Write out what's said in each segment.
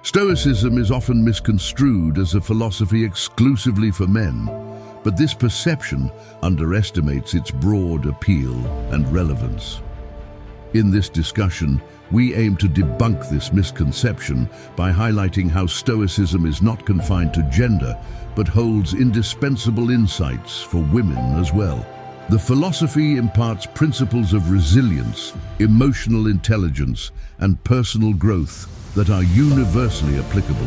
Stoicism is often misconstrued as a philosophy exclusively for men, but this perception underestimates its broad appeal and relevance. In this discussion, we aim to debunk this misconception by highlighting how Stoicism is not confined to gender, but holds indispensable insights for women as well. The philosophy imparts principles of resilience, emotional intelligence, and personal growth that are universally applicable.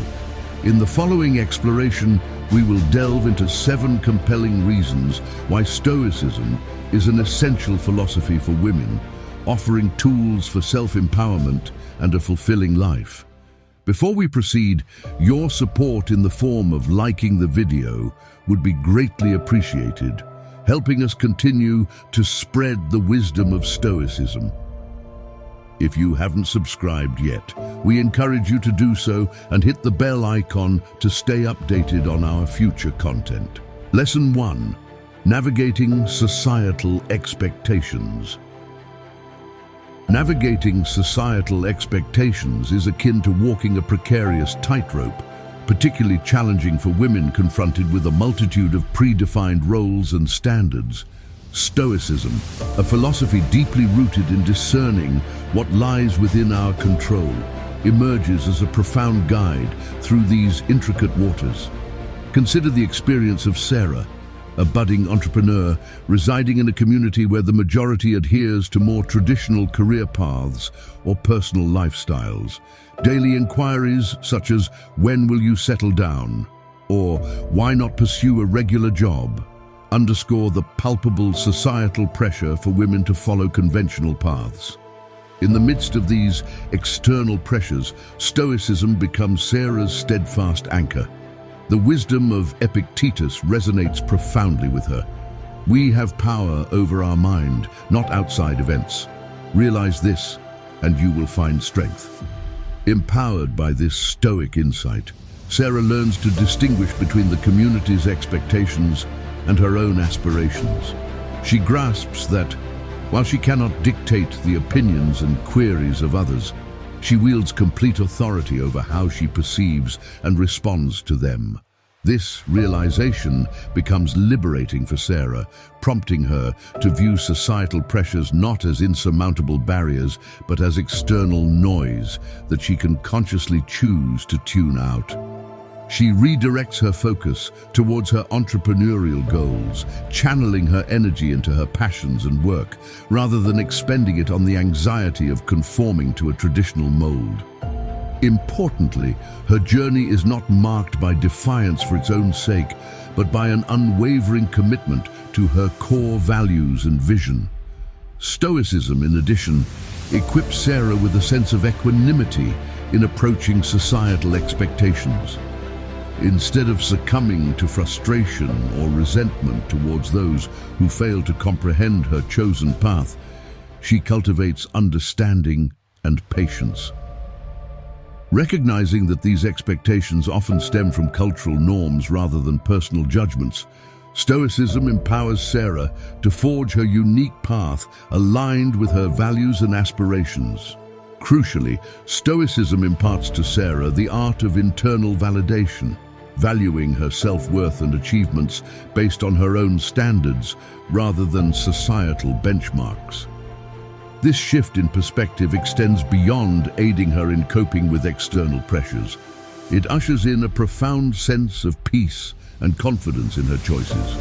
In the following exploration, we will delve into 7 compelling reasons why Stoicism is an essential philosophy for women, offering tools for self-empowerment and a fulfilling life. Before we proceed, your support in the form of liking the video would be greatly appreciated, helping us continue to spread the wisdom of Stoicism. If you haven't subscribed yet, we encourage you to do so and hit the bell icon to stay updated on our future content. Lesson 1: Navigating Societal Expectations. Navigating societal expectations is akin to walking a precarious tightrope, particularly challenging for women confronted with a multitude of predefined roles and standards. Stoicism, a philosophy deeply rooted in discerning what lies within our control, emerges as a profound guide through these intricate waters. Consider the experience of Sarah, a budding entrepreneur residing in a community where the majority adheres to more traditional career paths or personal lifestyles. Daily inquiries such as, "When will you settle down?" or "Why not pursue a regular job?" underscore the palpable societal pressure for women to follow conventional paths. In the midst of these external pressures, Stoicism becomes Sarah's steadfast anchor. The wisdom of Epictetus resonates profoundly with her. We have power over our mind, not outside events. Realize this, and you will find strength. Empowered by this Stoic insight, Sarah learns to distinguish between the community's expectations and her own aspirations. She grasps that, while she cannot dictate the opinions and queries of others, she wields complete authority over how she perceives and responds to them. This realization becomes liberating for Sarah, prompting her to view societal pressures not as insurmountable barriers, but as external noise that she can consciously choose to tune out. She redirects her focus towards her entrepreneurial goals, channeling her energy into her passions and work, rather than expending it on the anxiety of conforming to a traditional mold. Importantly, her journey is not marked by defiance for its own sake, but by an unwavering commitment to her core values and vision. Stoicism, in addition, equips Sarah with a sense of equanimity in approaching societal expectations. Instead of succumbing to frustration or resentment towards those who fail to comprehend her chosen path, she cultivates understanding and patience. Recognizing that these expectations often stem from cultural norms rather than personal judgments, Stoicism empowers Sarah to forge her unique path aligned with her values and aspirations. Crucially, Stoicism imparts to Sarah the art of internal validation, valuing her self-worth and achievements based on her own standards rather than societal benchmarks. This shift in perspective extends beyond aiding her in coping with external pressures. It ushers in a profound sense of peace and confidence in her choices.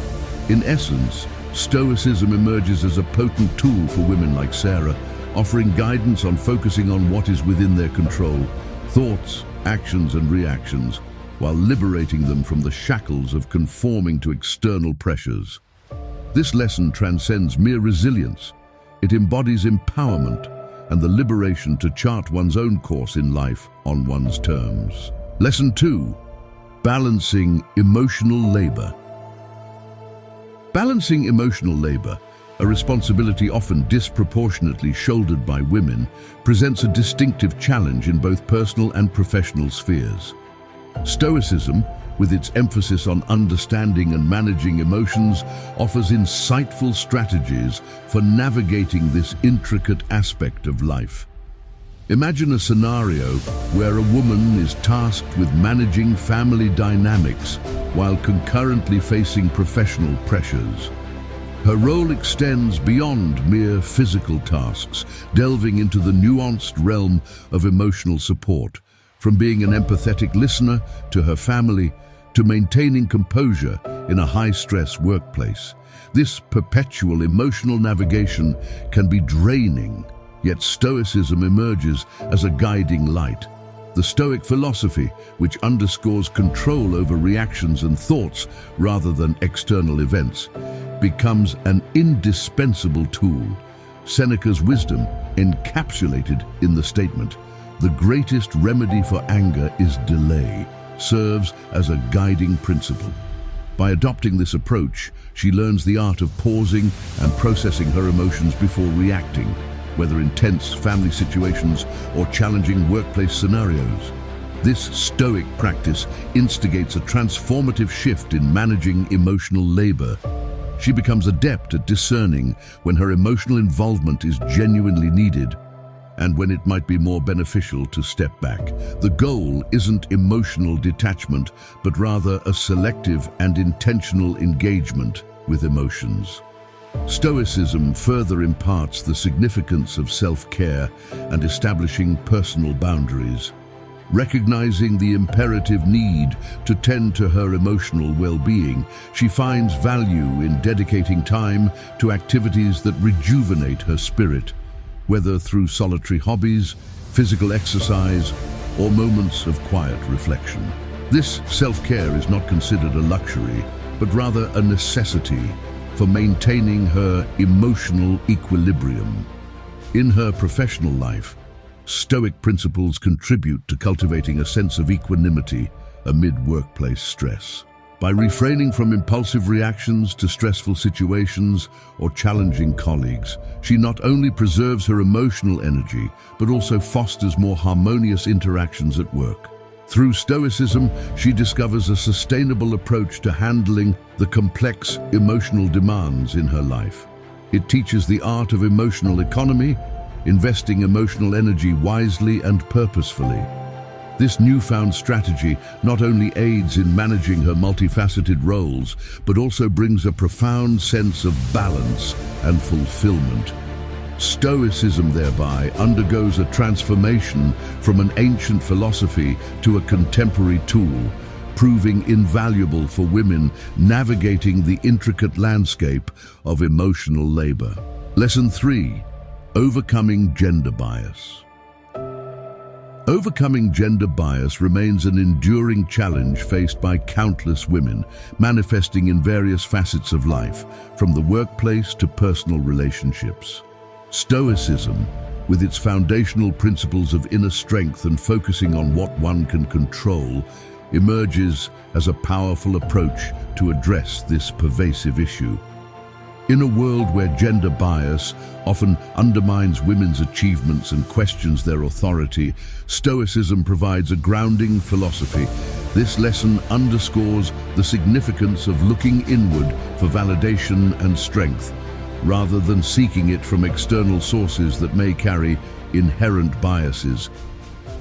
In essence, Stoicism emerges as a potent tool for women like Sarah, offering guidance on focusing on what is within their control, thoughts, actions, and reactions, while liberating them from the shackles of conforming to external pressures. This lesson transcends mere resilience. It embodies empowerment and the liberation to chart one's own course in life on one's terms. Lesson 2: Balancing emotional labor. Balancing emotional labor, a responsibility often disproportionately shouldered by women, presents a distinctive challenge in both personal and professional spheres. Stoicism, with its emphasis on understanding and managing emotions, offers insightful strategies for navigating this intricate aspect of life. Imagine a scenario where a woman is tasked with managing family dynamics while concurrently facing professional pressures. Her role extends beyond mere physical tasks, delving into the nuanced realm of emotional support, from being an empathetic listener to her family to maintaining composure in a high-stress workplace. This perpetual emotional navigation can be draining, yet Stoicism emerges as a guiding light. The Stoic philosophy, which underscores control over reactions and thoughts rather than external events, becomes an indispensable tool. Seneca's wisdom, encapsulated in the statement, "The greatest remedy for anger is delay," serves as a guiding principle. By adopting this approach, she learns the art of pausing and processing her emotions before reacting, whether in tense family situations or challenging workplace scenarios. This Stoic practice instigates a transformative shift in managing emotional labor. She becomes adept at discerning when her emotional involvement is genuinely needed and when it might be more beneficial to step back. The goal isn't emotional detachment, but rather a selective and intentional engagement with emotions. Stoicism further imparts the significance of self-care and establishing personal boundaries. Recognizing the imperative need to tend to her emotional well-being, she finds value in dedicating time to activities that rejuvenate her spirit, whether through solitary hobbies, physical exercise, or moments of quiet reflection. This self-care is not considered a luxury, but rather a necessity for maintaining her emotional equilibrium. In her professional life, Stoic principles contribute to cultivating a sense of equanimity amid workplace stress. By refraining from impulsive reactions to stressful situations or challenging colleagues, she not only preserves her emotional energy, but also fosters more harmonious interactions at work. Through Stoicism, she discovers a sustainable approach to handling the complex emotional demands in her life. It teaches the art of emotional economy, investing emotional energy wisely and purposefully. This newfound strategy not only aids in managing her multifaceted roles, but also brings a profound sense of balance and fulfillment. Stoicism thereby undergoes a transformation from an ancient philosophy to a contemporary tool, proving invaluable for women navigating the intricate landscape of emotional labor. Lesson 3: Overcoming gender bias. Overcoming gender bias remains an enduring challenge faced by countless women, manifesting in various facets of life, from the workplace to personal relationships. Stoicism, with its foundational principles of inner strength and focusing on what one can control, emerges as a powerful approach to address this pervasive issue. In a world where gender bias often undermines women's achievements and questions their authority, Stoicism provides a grounding philosophy. This lesson underscores the significance of looking inward for validation and strength, rather than seeking it from external sources that may carry inherent biases.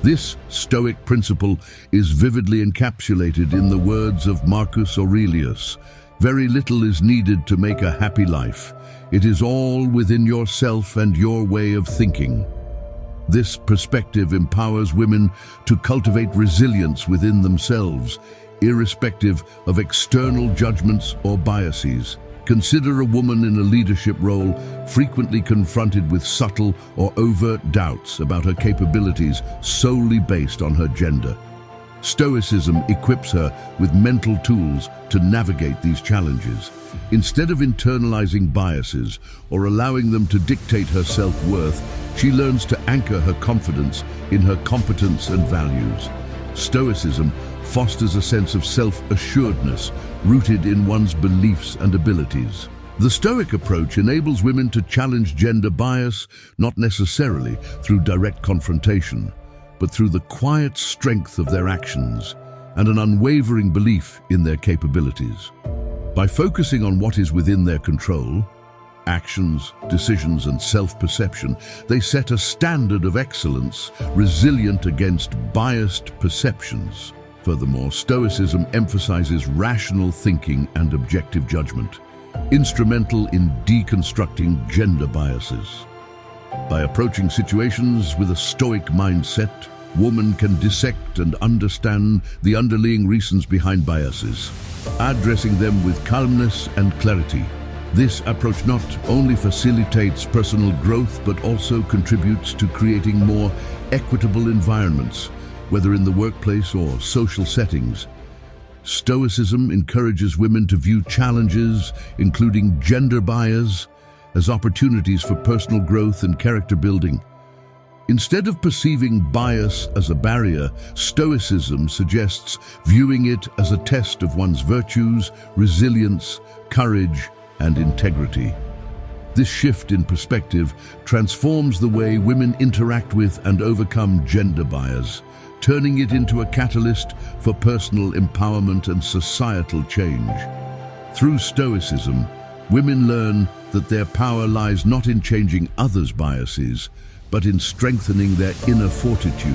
This Stoic principle is vividly encapsulated in the words of Marcus Aurelius: "Very little is needed to make a happy life. It is all within yourself and your way of thinking." This perspective empowers women to cultivate resilience within themselves, irrespective of external judgments or biases. Consider a woman in a leadership role frequently confronted with subtle or overt doubts about her capabilities solely based on her gender. Stoicism equips her with mental tools to navigate these challenges. Instead of internalizing biases or allowing them to dictate her self-worth, she learns to anchor her confidence in her competence and values. Stoicism fosters a sense of self-assuredness rooted in one's beliefs and abilities. The Stoic approach enables women to challenge gender bias, not necessarily through direct confrontation, but through the quiet strength of their actions and an unwavering belief in their capabilities. By focusing on what is within their control actions, decisions, and self-perception. They set a standard of excellence, resilient against biased perceptions. Furthermore, Stoicism emphasizes rational thinking and objective judgment, instrumental in deconstructing gender biases. By approaching situations with a Stoic mindset, women can dissect and understand the underlying reasons behind biases, addressing them with calmness and clarity. This approach not only facilitates personal growth but also contributes to creating more equitable environments, whether in the workplace or social settings. Stoicism encourages women to view challenges, including gender bias, as opportunities for personal growth and character building. Instead of perceiving bias as a barrier, Stoicism suggests viewing it as a test of one's virtues, resilience, courage, and integrity. This shift in perspective transforms the way women interact with and overcome gender bias, turning it into a catalyst for personal empowerment and societal change. Through Stoicism, women learn that their power lies not in changing others' biases, but in strengthening their inner fortitude,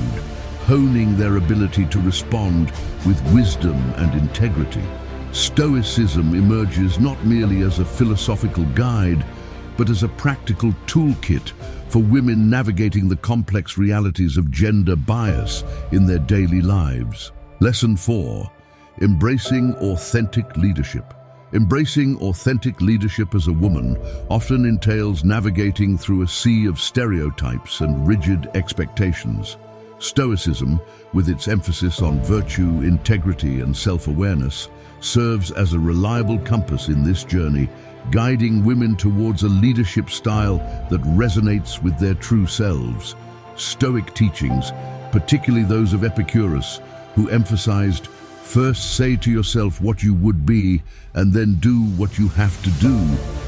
honing their ability to respond with wisdom and integrity. Stoicism emerges not merely as a philosophical guide, but as a practical toolkit for women navigating the complex realities of gender bias in their daily lives. Lesson 4: Embracing authentic leadership. Embracing authentic leadership as a woman often entails navigating through a sea of stereotypes and rigid expectations. Stoicism, with its emphasis on virtue, integrity, and self-awareness, serves as a reliable compass in this journey, guiding women towards a leadership style that resonates with their true selves. Stoic teachings, particularly those of Epicurus, who emphasized, "First say to yourself what you would be, and then do what you have to do,"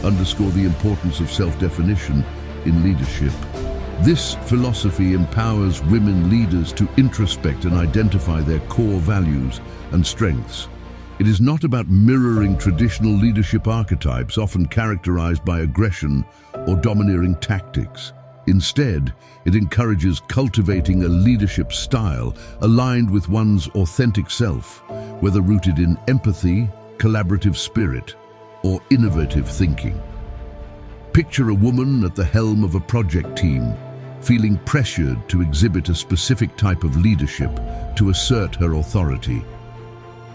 underscore the importance of self-definition in leadership. This philosophy empowers women leaders to introspect and identify their core values and strengths. It is not about mirroring traditional leadership archetypes, often characterized by aggression or domineering tactics. Instead, it encourages cultivating a leadership style aligned with one's authentic self, whether rooted in empathy, collaborative spirit, or innovative thinking. Picture a woman at the helm of a project team, feeling pressured to exhibit a specific type of leadership to assert her authority.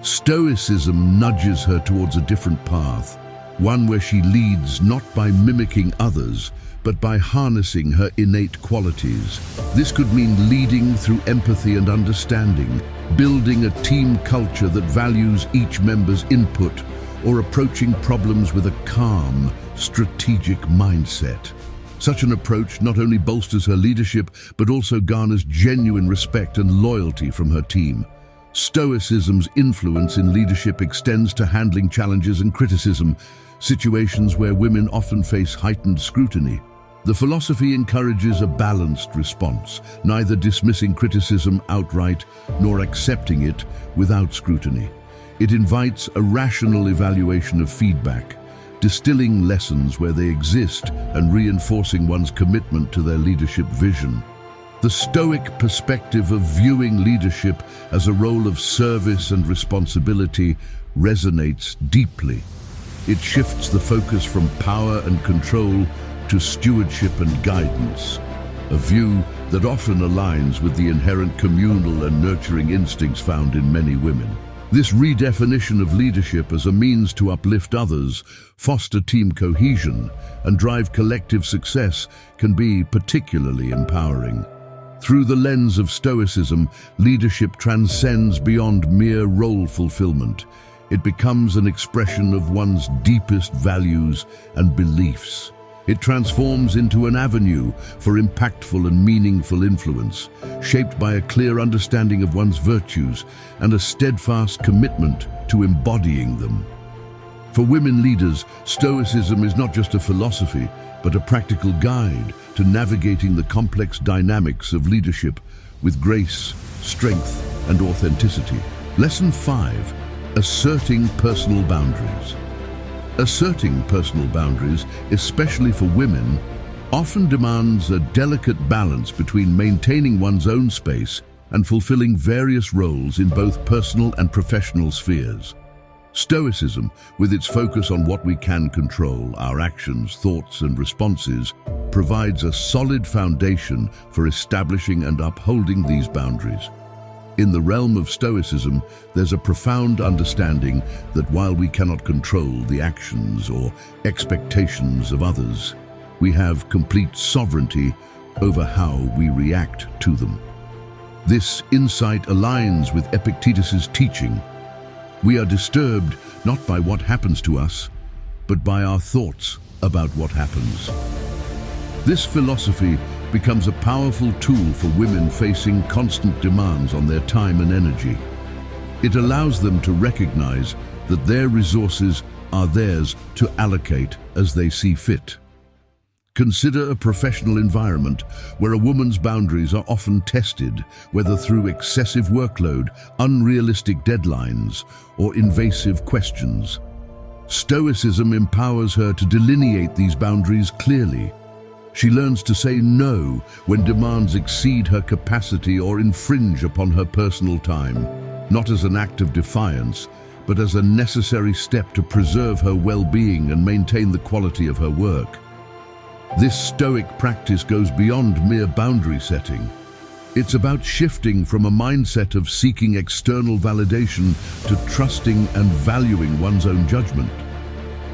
Stoicism nudges her towards a different path, one where she leads not by mimicking others, but by harnessing her innate qualities. This could mean leading through empathy and understanding, building a team culture that values each member's input, or approaching problems with a calm, strategic mindset. Such an approach not only bolsters her leadership, but also garners genuine respect and loyalty from her team. Stoicism's influence in leadership extends to handling challenges and criticism, situations where women often face heightened scrutiny. The philosophy encourages a balanced response, neither dismissing criticism outright nor accepting it without scrutiny. It invites a rational evaluation of feedback, distilling lessons where they exist and reinforcing one's commitment to their leadership vision. The Stoic perspective of viewing leadership as a role of service and responsibility resonates deeply. It shifts the focus from power and control to stewardship and guidance, a view that often aligns with the inherent communal and nurturing instincts found in many women. This redefinition of leadership as a means to uplift others, foster team cohesion, and drive collective success can be particularly empowering. Through the lens of Stoicism, leadership transcends beyond mere role fulfillment. It becomes an expression of one's deepest values and beliefs. It transforms into an avenue for impactful and meaningful influence, shaped by a clear understanding of one's virtues and a steadfast commitment to embodying them. For women leaders, Stoicism is not just a philosophy, but a practical guide to navigating the complex dynamics of leadership with grace, strength, and authenticity. Lesson 5: Asserting personal boundaries. Asserting personal boundaries, especially for women, often demands a delicate balance between maintaining one's own space and fulfilling various roles in both personal and professional spheres. Stoicism, with its focus on what we can control, our actions, thoughts, and responses, provides a solid foundation for establishing and upholding these boundaries. In the realm of Stoicism, there's a profound understanding that while we cannot control the actions or expectations of others, we have complete sovereignty over how we react to them. This insight aligns with Epictetus's teaching. We are disturbed not by what happens to us, but by our thoughts about what happens. This philosophy becomes a powerful tool for women facing constant demands on their time and energy. It allows them to recognize that their resources are theirs to allocate as they see fit. Consider a professional environment where a woman's boundaries are often tested, whether through excessive workload, unrealistic deadlines, or invasive questions. Stoicism empowers her to delineate these boundaries clearly. She learns to say no when demands exceed her capacity or infringe upon her personal time, not as an act of defiance, but as a necessary step to preserve her well-being and maintain the quality of her work. This Stoic practice goes beyond mere boundary setting. It's about shifting from a mindset of seeking external validation to trusting and valuing one's own judgment.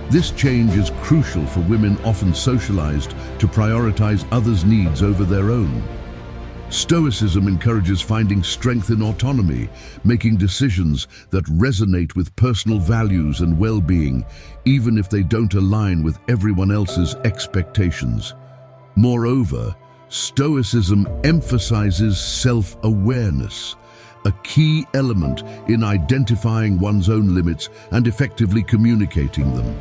This change is crucial for women often socialized to prioritize others' needs over their own. Stoicism encourages finding strength in autonomy, making decisions that resonate with personal values and well-being, even if they don't align with everyone else's expectations. Moreover, Stoicism emphasizes self-awareness, a key element in identifying one's own limits and effectively communicating them.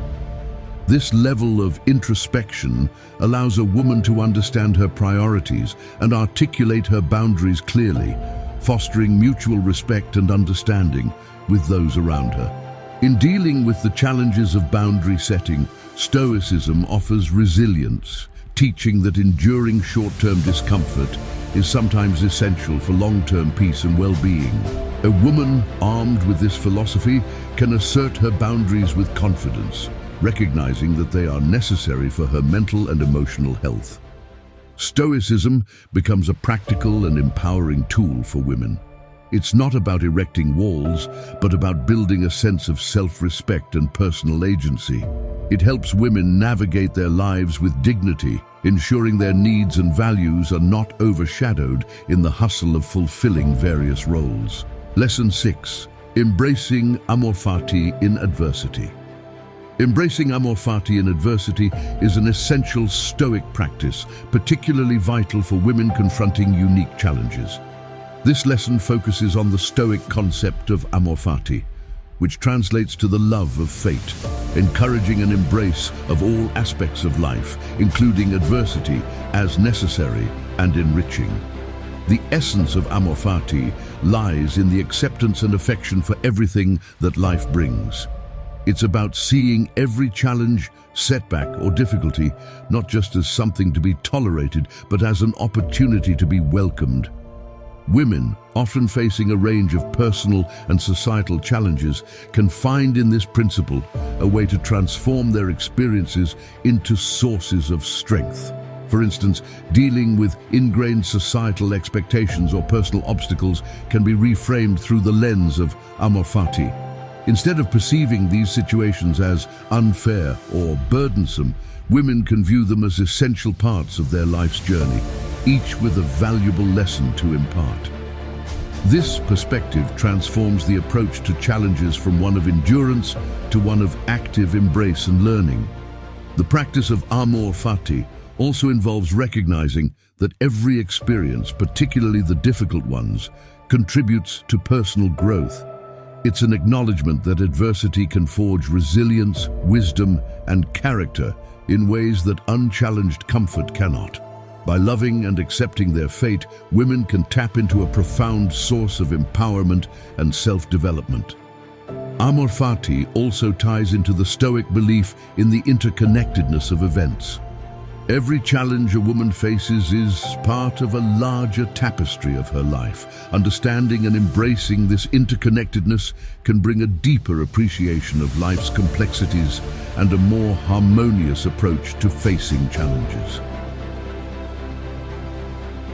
This level of introspection allows a woman to understand her priorities and articulate her boundaries clearly, fostering mutual respect and understanding with those around her. In dealing with the challenges of boundary setting, Stoicism offers resilience, teaching that enduring short-term discomfort is sometimes essential for long-term peace and well-being. A woman armed with this philosophy can assert her boundaries with confidence, recognizing that they are necessary for her mental and emotional health. Stoicism becomes a practical and empowering tool for women. It's not about erecting walls, but about building a sense of self-respect and personal agency. It helps women navigate their lives with dignity, ensuring their needs and values are not overshadowed in the hustle of fulfilling various roles. Lesson 6. Embracing Amor Fati in adversity. Embracing Amor Fati in adversity is an essential Stoic practice, particularly vital for women confronting unique challenges. This lesson focuses on the Stoic concept of Amor Fati, which translates to the love of fate, encouraging an embrace of all aspects of life, including adversity, as necessary and enriching. The essence of Amor Fati lies in the acceptance and affection for everything that life brings. It's about seeing every challenge, setback, or difficulty not just as something to be tolerated, but as an opportunity to be welcomed. Women, often facing a range of personal and societal challenges, can find in this principle a way to transform their experiences into sources of strength. For instance, dealing with ingrained societal expectations or personal obstacles can be reframed through the lens of Amor Fati. Instead of perceiving these situations as unfair or burdensome, women can view them as essential parts of their life's journey, each with a valuable lesson to impart. This perspective transforms the approach to challenges from one of endurance to one of active embrace and learning. The practice of Amor Fati also involves recognizing that every experience, particularly the difficult ones, contributes to personal growth. It's an acknowledgement that adversity can forge resilience, wisdom, and character in ways that unchallenged comfort cannot. By loving and accepting their fate, women can tap into a profound source of empowerment and self-development. Amor Fati also ties into the Stoic belief in the interconnectedness of events. Every challenge a woman faces is part of a larger tapestry of her life. Understanding and embracing this interconnectedness can bring a deeper appreciation of life's complexities and a more harmonious approach to facing challenges.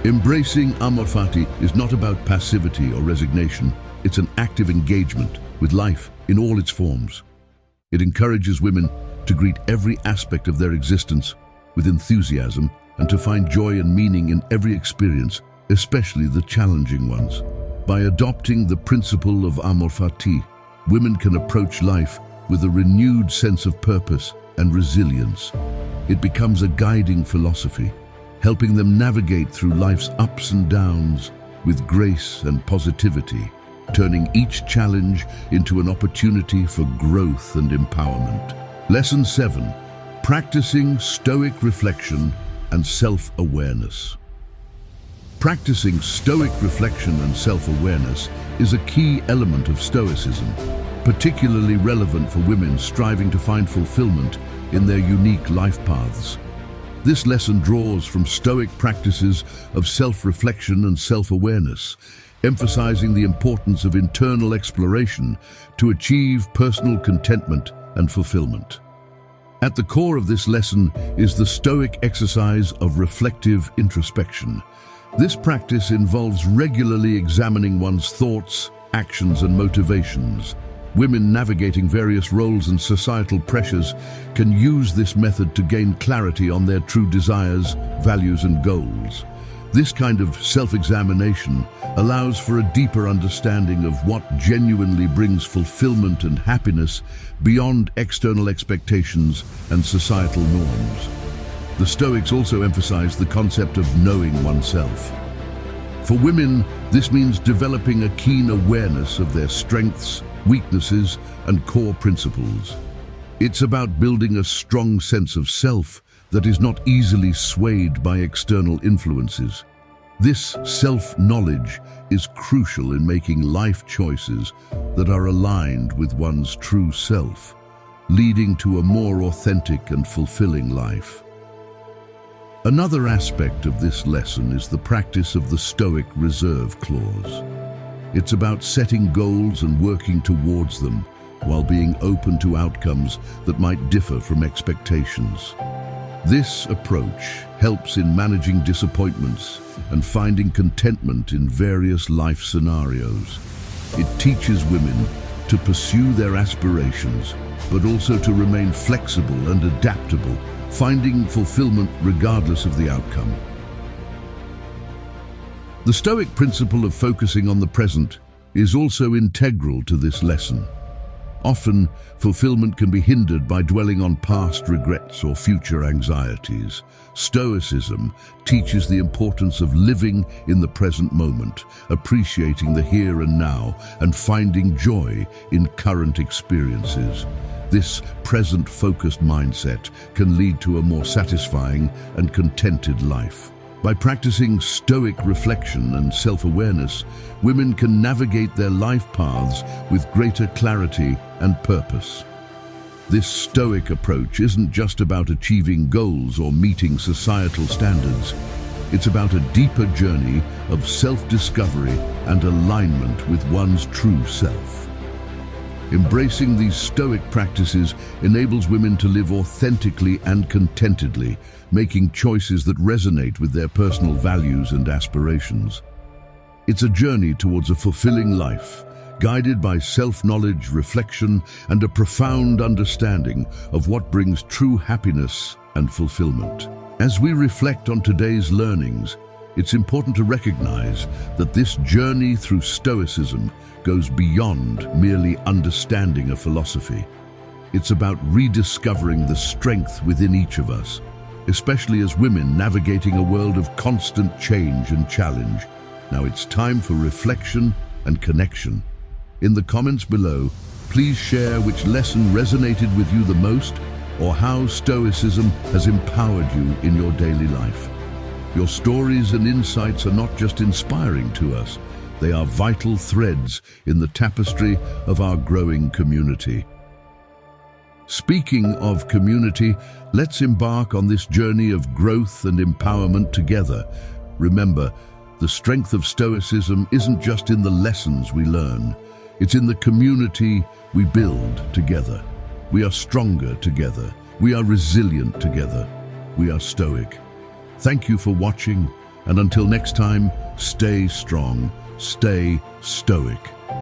Embracing Amor Fati is not about passivity or resignation. It's an active engagement with life in all its forms. It encourages women to greet every aspect of their existence with enthusiasm and to find joy and meaning in every experience, especially the challenging ones. By adopting the principle of Amor Fati, women can approach life with a renewed sense of purpose and resilience. It becomes a guiding philosophy, helping them navigate through life's ups and downs with grace and positivity, turning each challenge into an opportunity for growth and empowerment. Lesson 7. Practicing Stoic reflection and self-awareness. Practicing Stoic reflection and self-awareness is a key element of Stoicism, particularly relevant for women striving to find fulfillment in their unique life paths. This lesson draws from Stoic practices of self-reflection and self-awareness, emphasizing the importance of internal exploration to achieve personal contentment and fulfillment. At the core of this lesson is the Stoic exercise of reflective introspection. This practice involves regularly examining one's thoughts, actions, and motivations. Women navigating various roles and societal pressures can use this method to gain clarity on their true desires, values, and goals. This kind of self-examination allows for a deeper understanding of what genuinely brings fulfillment and happiness beyond external expectations and societal norms. The Stoics also emphasize the concept of knowing oneself. For women, this means developing a keen awareness of their strengths, weaknesses, and core principles. It's about building a strong sense of self that is not easily swayed by external influences. This self-knowledge is crucial in making life choices that are aligned with one's true self, leading to a more authentic and fulfilling life. Another aspect of this lesson is the practice of the Stoic reserve clause. It's about setting goals and working towards them while being open to outcomes that might differ from expectations. This approach helps in managing disappointments and finding contentment in various life scenarios. It teaches women to pursue their aspirations, but also to remain flexible and adaptable, finding fulfillment regardless of the outcome. The Stoic principle of focusing on the present is also integral to this lesson. Often, fulfillment can be hindered by dwelling on past regrets or future anxieties. Stoicism teaches the importance of living in the present moment, appreciating the here and now, and finding joy in current experiences. This present-focused mindset can lead to a more satisfying and contented life. By practicing Stoic reflection and self-awareness, women can navigate their life paths with greater clarity and purpose. This Stoic approach isn't just about achieving goals or meeting societal standards. It's about a deeper journey of self-discovery and alignment with one's true self. Embracing these Stoic practices enables women to live authentically and contentedly, making choices that resonate with their personal values and aspirations. It's a journey towards a fulfilling life, guided by self-knowledge, reflection, and a profound understanding of what brings true happiness and fulfillment. As we reflect on today's learnings, it's important to recognize that this journey through Stoicism goes beyond merely understanding a philosophy. It's about rediscovering the strength within each of us, especially as women navigating a world of constant change and challenge. Now it's time for reflection and connection. In the comments below, please share which lesson resonated with you the most, or how Stoicism has empowered you in your daily life. Your stories and insights are not just inspiring to us, They are vital threads in the tapestry of our growing community. Speaking of community, let's embark on this journey of growth and empowerment together. Remember, the strength of Stoicism isn't just in the lessons we learn. It's in the community we build together. We are stronger together. We are resilient together. We are Stoic. Thank you for watching, and until next time, stay strong, stay Stoic.